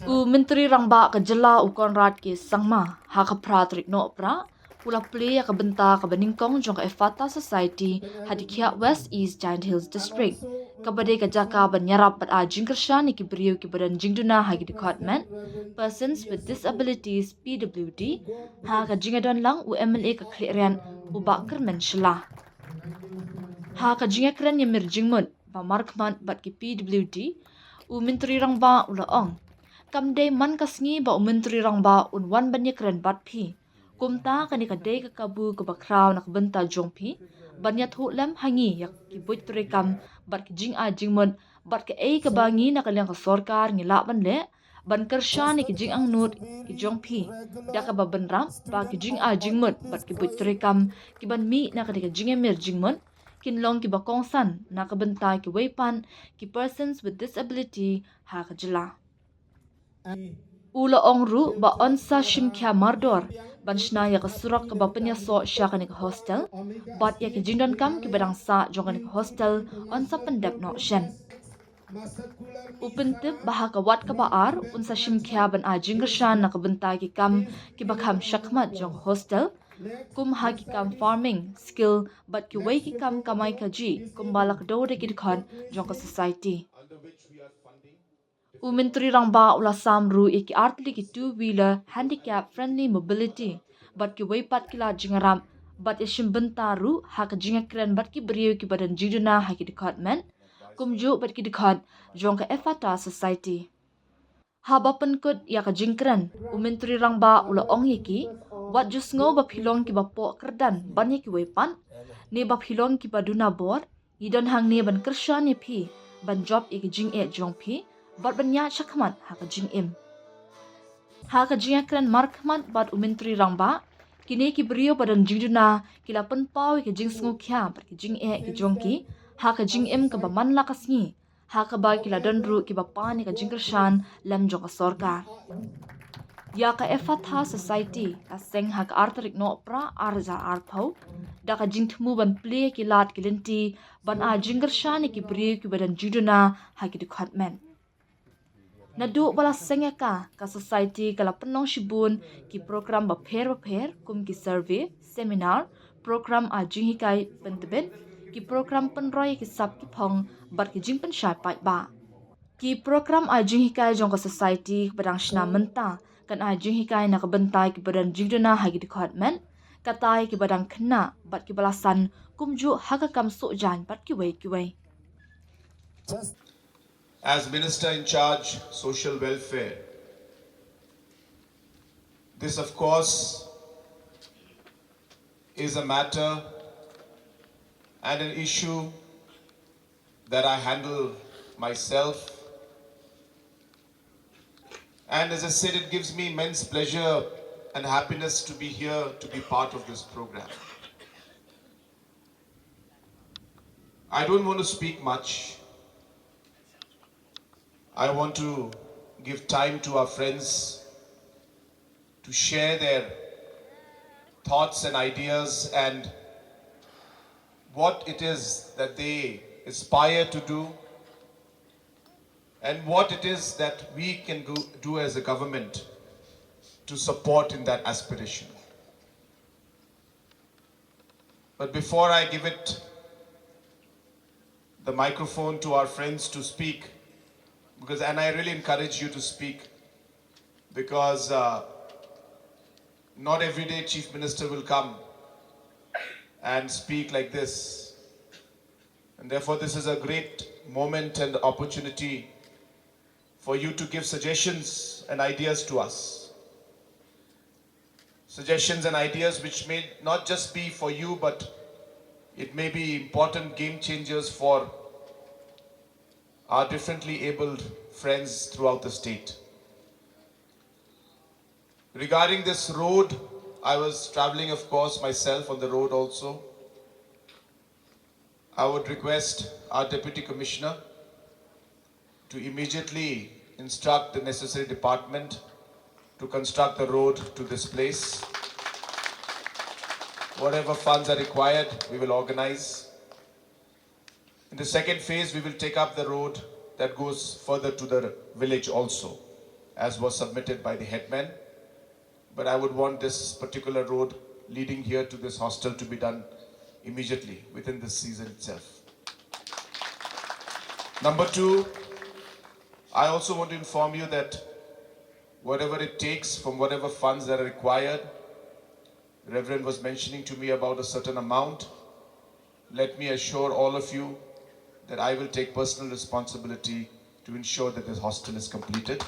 U Menteri Rangba ke jela u Conrad ke sangma ha ka pratrik no pra pula Plie ka bynta ka nyngkong jong ka Ephatha Society hadikia West East Giant Hills District kabade ka jaka banyarap bat a jingkersha ni ki brio ki badan jingduna ha ki department persons with disabilities PWD ha ka jingadon lang u MLA ka krian u ba kermen shla ha ka jingakran yamir jingmut ba markman bat ki PWD u Menteri Rangba ulaong kamde man kasngi ba Menteri Rangba unwan banyak keren bat phi kumta kani ka dei ka kabu ka bakraw nak benta jong phi banyat hu lam hangi yak ki buit rekam bat ki jing a jingmon bat ka ei ka bangi na kalyang ka sarkar ngila ban le ban kersha ni ki jing ang nut ki jong phi da ka ba benram ba ki jing a jingmon bat ki buit rekam ki ban mi na ka jing emir jingmon kinlong ki bakong san na ka benta ki weipan ki persons with disability ha ka jila Ula ongru ba onsa shimkya mardor banshna ya kasurak ka ba penya so shakanik hostel bat ya ki jingdon kam ki badang sa jonganik hostel onsa pendep no shen upentip baha ka wat ka ba ar unsa shimkya ban a jingershan na ka benta ki kam ki bakham shakmat jong hostel kum ha ki kam farming skill bat ki wei ki kam kamai ka ji kum balak do de ki khon jong ka society U Menteri Rangba ula samru iki artli ki two-wheeler handicap friendly mobility bat ki weipat kila jingaram bat ishim bentaru ha ka jingakren bat ki beriu ki badan jiduna ha ki department kumju bat ki dikhat jong ka Ephatha Society ha ba penkut ya ka jingkren U Menteri Rangba ula ong yiki wat jusngo ba philong ki ba po kerdan ban ki weipan ne ba philong ki baduna bor idon hang ne ban kersha ni phi ban job iki jing e jong phi bat banya chakmat ha ka jing im ha ka jing akran markmat bat U Menteri Rangba kini ki brio badan jingduna kila pen pau ki jing sngu kya bat ki jing e ki jong ki ha ka jing im ka ba man la kasngi ha ka ba kila donru ki ba pa ni ka jing kershan lam jong ka sarkar ya ka Ephatha Society ka seng ha ka artarik no pra arza arpau da ka jing thmu ban Plie ki lat ki lenti ban a jing kershan ni ki brio ki badan jingduna ha ki department Nadu bala sengeka ka society kala penong shibun ki program bapher kum ki survey seminar program a jinghikai pentben ki program penroy ki sap ki phong bat ki jingpen shat pai ba ki program a jinghikai jong ka society badang shna menta kan a jinghikai na ka bentai ki badan jingdona hagi department katai ki badang khna bat ki balasan kumju haga kam so jan bat ki wei As Minister in charge, Social Welfare, this of course is a matter and an issue that I handle myself. And as I said, it gives me immense pleasure and happiness to be here to be part of this program. I don't want to speak much. I want to give time to our friends to share their thoughts and ideas and what it is that they aspire to do and what it is that we can do as a government to support in that aspiration. But before I give it the microphone to our friends to speak, and I really encourage you to speak, because not every day Chief Minister will come and speak like this. And therefore this is a great moment and opportunity for you to give suggestions and ideas to us. Suggestions and ideas which may not just be for you, but it may be important game changers for our differently abled friends throughout the state. Regarding this road, I was traveling, of course, myself on the road also. I would request our Deputy Commissioner to immediately instruct the necessary department to construct the road to this place. Whatever funds are required, we will organize. In the second phase, we will take up the road that goes further to the village also, as was submitted by the headman. But I would want this particular road leading here to this hostel to be done immediately within this season itself. Number two, I also want to inform you that whatever it takes from whatever funds that are required, the Reverend was mentioning to me about a certain amount. Let me assure all of you that I will take personal responsibility to ensure that this hostel is completed.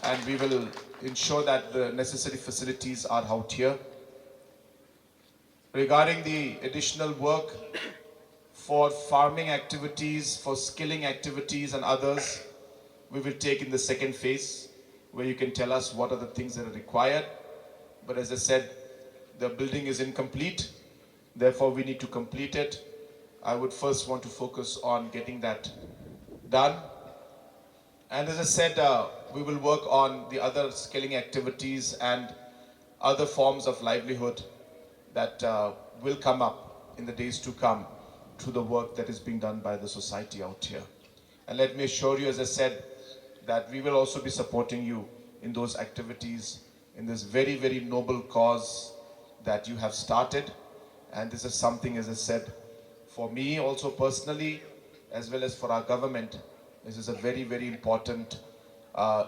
And we will ensure that the necessary facilities are out here. Regarding the additional work for farming activities, for skilling activities and others, we will take in the second phase, where you can tell us what are the things that are required. But as I said, the building is incomplete, therefore we need to complete it. I would first want to focus on getting that done. And as I said, we will work on the other skilling activities and other forms of livelihood that will come up in the days to come through the work that is being done by the society out here. And let me assure you, as I said, that we will also be supporting you in those activities, in this very, very noble cause that you have started. And this is something, as I said, for me also personally, as well as for our government, this is a very, very important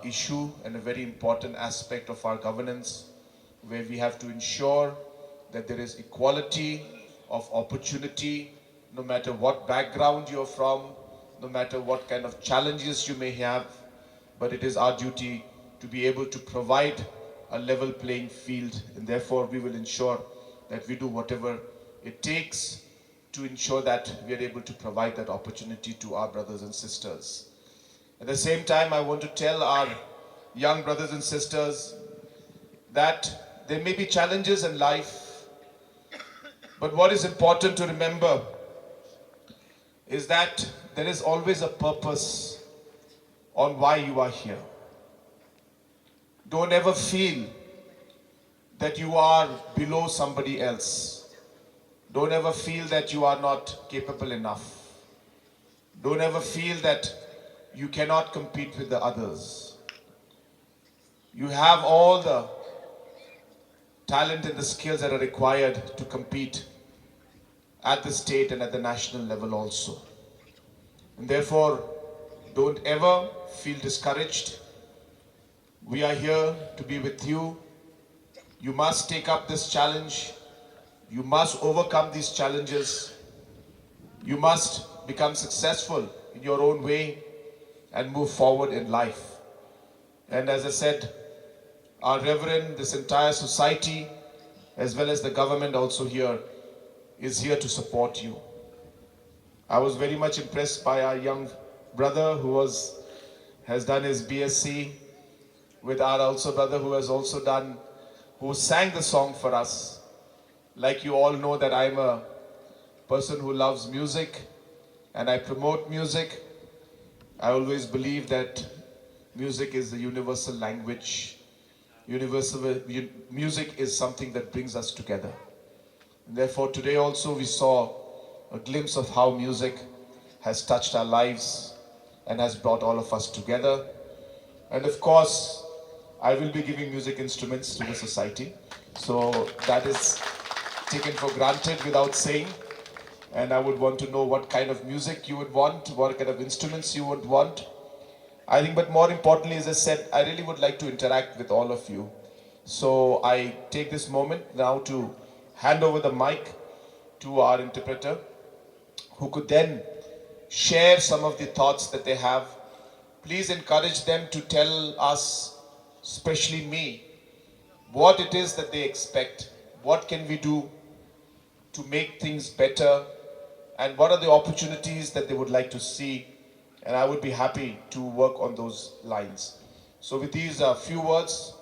issue and a very important aspect of our governance, where we have to ensure that there is equality of opportunity, no matter what background you're from, no matter what kind of challenges you may have, but it is our duty to be able to provide a level playing field, and therefore we will ensure that we do whatever it takes to ensure that we are able to provide that opportunity to our brothers and sisters. At the same time, I want to tell our young brothers and sisters that there may be challenges in life, but what is important to remember is that there is always a purpose on why you are here. Don't ever feel that you are below somebody else. Don't ever feel that you are not capable enough. Don't ever feel that you cannot compete with the others. You have all the talent and the skills that are required to compete at the state and at the national level also. And therefore, don't ever feel discouraged. We are here to be with you. You must take up this challenge. You must overcome these challenges. You must become successful in your own way and move forward in life. And as I said, our Reverend, this entire society, as well as the government also here, is here to support you. I was very much impressed by our young brother who has done his BSc, with our also brother who sang the song for us. Like you all know that I'm a person who loves music and I promote music. I always believe that music is the universal language. Music is something that brings us together. And therefore today also we saw a glimpse of how music has touched our lives and has brought all of us together. And of course, I will be giving music instruments to the society. So that is taken for granted without saying. And I would want to know what kind of music you would want, what kind of instruments you would want. I think, but more importantly, as I said, I really would like to interact with all of you. So I take this moment now to hand over the mic to our interpreter, who could then share some of the thoughts that they have. Please encourage them to tell us, especially me, what it is that they expect. What can we do to make things better? And what are the opportunities that they would like to see? And I would be happy to work on those lines. So with these few words,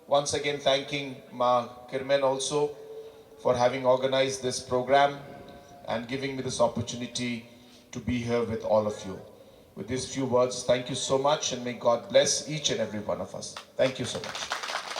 once again thanking Ma Kirmen also for having organized this program and giving me this opportunity to be here with all of you. With these few words, thank you so much, and may God bless each and every one of us. Thank you so much.